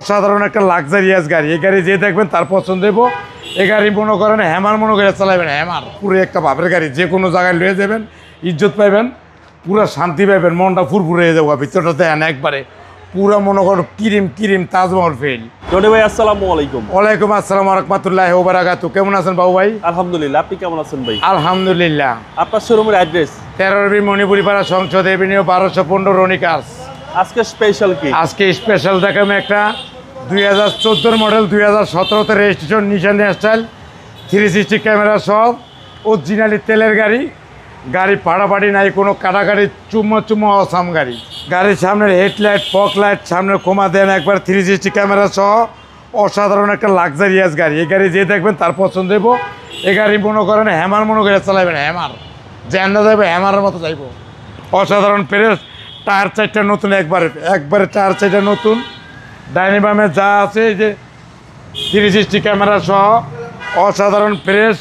সাধারণ একটা লাক্সারিয়াস গাড়ি। এই গাড়ি যে দেখবেন তার পছন্দ হইব। এই গাড়ি মনে করেন হ্যামার মনে করে চালাবেন, হ্যামার পুরো একটা ভাবের গাড়ি, যে কোনো জায়গায় লয়ে যাবেন, ইজ্জত পাইবেন, পুরো শান্তি পাইবেন, মনটা ফুরফুরে হয়ে যাবো। ভিতরটা দেন একবারে পুরো মনে করো ক্রিম তাজমহল ফেল। জনি ভাই আসসালামু আলাইকুম। ওয়ালাইকুম আসসালাম ওয়া রাহমাতুল্লাহি ওয়া বারাকাতুহু। কেমন আছেন বাবু ভাই? আলহামদুলিল্লাহ, আপনি কেমন আছেন ভাই? আলহামদুলিল্লাহ। আপনার শোরুমের অ্যাড্রেস? 13 মণিপুরি পাড়া, সংসদ এভিনিউ, 1215 রনিকাস। আজকে স্পেশাল কি? আজকে স্পেশাল দেখাবো একটা 2014 মডেল, 2017তে রেজিস্ট্রেশন, নিশান স্টাইল, 360 ক্যামেরা সব, অরিজিনালি তেলের গাড়ি। গাড়ি পাড়াপাড়ি নাই, কোনো কাটাকাটি, চুম্মা অসাম গাড়ি। গাড়ির সামনের হেডলাইট, ফগ লাইট, সামনের কোমা দেন একবার, 360 ক্যামেরা সহ অসাধারণ একটা লাক্সারিয়াস গাড়ি। এই গাড়ি যে দেখবেন তার পছন্দ হইব। এই গাড়ি মনে করেন হ্যামার মনে করে চালাবেন, হ্যামার জ্যান্ডা যাবে, হ্যামারের মতো যাইব। অসাধারণ প্রেস, টায়ার চারটা নতুন, একবারে টায়ার চারটা নতুন। ডাইনি বামে যা আছে এই যে 360 ক্যামেরা সহ অসাধারণ ফ্রেশ,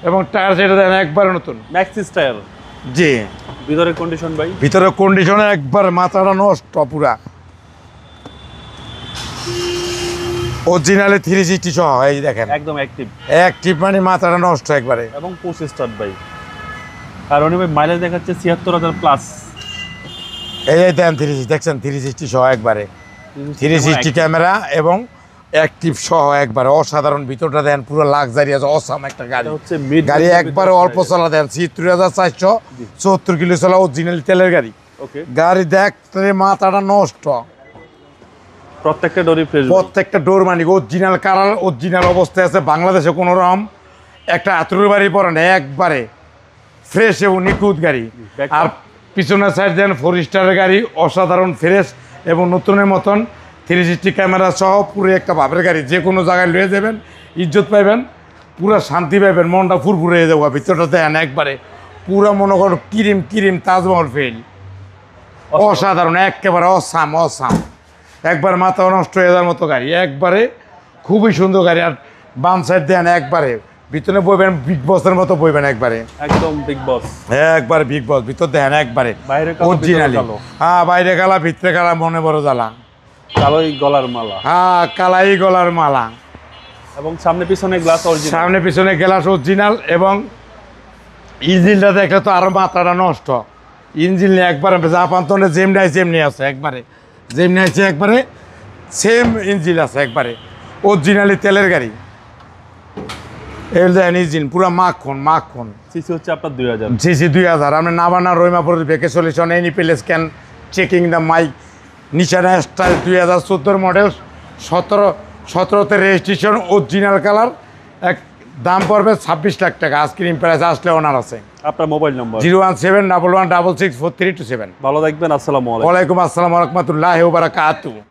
এবং টায়ার সেটা দেন একবারে নতুন, ম্যাক্সিস টায়ার। জি। ভিতরের কন্ডিশন ভাই? ভিতরে কন্ডিশনে একবার মাথাটা নষ্ট পুরা, অরিজিনালি 360 সহ। এই দেখেন একদম অ্যাক্টিভ মানে মাথাটা নষ্ট একবারে, এবং পুশ স্টার্ট ভাই। আর উনি ভাই মাইলেজ দেখাচ্ছে 76,000 প্লাস। এই দেন 360 দেখছেন, 360 সহ একবারে, 360 ক্যামেরা এবং অ্যাক্টিভ সহ একবারে অসাধারণ। ভিতরটা দেন পুরো লাক্সারিয়াস অসাম একটা গাড়ি। গাড়ি একবারে অল্প চলা দেন, 73,474 কিলো চলা, অরিজিনাল তেলের গাড়ি। ওকে, গাড়ি দেখতে মাথাটা নষ্ট। প্রত্যেকটা ডোরই ফ্রেশ, প্রত্যেকটা ডোর মানে অরিজিনাল কালার, অরিজিনাল অবস্থায় আছে। বাংলাদেশে কোনো রকম একটা আতুরের বাড়ি পড়ে না, একবারে ফ্রেশ এবং নিখুঁত গাড়ি। আর পিছনের সাইড দেন 4 স্টারের গাড়ি, অসাধারণ ফ্রেশ এবং নতুনের মতন, 360 ক্যামেরা সহ পুরো একটা ভাবের গাড়ি। যে কোনো জায়গায় লয়ে যাবেন, ইজ্জত পাইবেন, পুরো শান্তি পাইবেন, মনটা ফুরফুরে হয়ে যাবো। ভিতরটা দেন একবারে পুরো মনে করো ক্রিম তাজমহল ফেল। অসাধারণ, একেবারে অসাম। একবার মাথা নষ্ট হয়ে যাওয়ার মতো গাড়ি, একবারে খুবই সুন্দর গাড়ি। আর বাম সাইড দেন একবারে ভিতরে বইবেন, বিগ বসের মতো বইবেন একবারে, একদম বিগ বস, একবারে বিগ বস। ভিতর দেন একবারে অরিজিনালি। হ্যাঁ, বাইরে কালা ভিতরে কালা, মনে বড় জ্বালা, কালোই গলার মালা। হ্যাঁ, কালাই গলার মালা। এবং সামনে পিছনে গ্লাস অরিজিনাল, সামনে পিছনে গ্লাস অরিজিনাল। এবং ইঞ্জিনটা দেখলে তো আরো মাথাটা নষ্ট। ইঞ্জিন একবারে জাপান তো যেমনি আছে, একবারে যেমনি আছে, একবারে সেম ইঞ্জিন আছে, একবারে অরিজিনালি তেলের গাড়ি। এই দেখেন ইঞ্জিন পুরো মাখন। সিসি হচ্ছে আপনার 2000, সিসি 2000। আপনি নাবানা রইমাপুর ভেকে solution, any place can checking the mic, Nissan style, 2014 model, 17তে রেজিস্ট্রেশন, অরিজিনাল কালার। এক দাম পড়বে 26 লাখ টাকা। আইসক্রিম প্রাইস আসলে ওনার আছে। আপনার মোবাইল নম্বর? 01711664327। ভালো থাকবেন, আসসালামু আলাইকুম। ওয়ালাইকুম আসসালাম ওয়া রাহমাতুল্লাহি ওয়া বারাকাতুহু।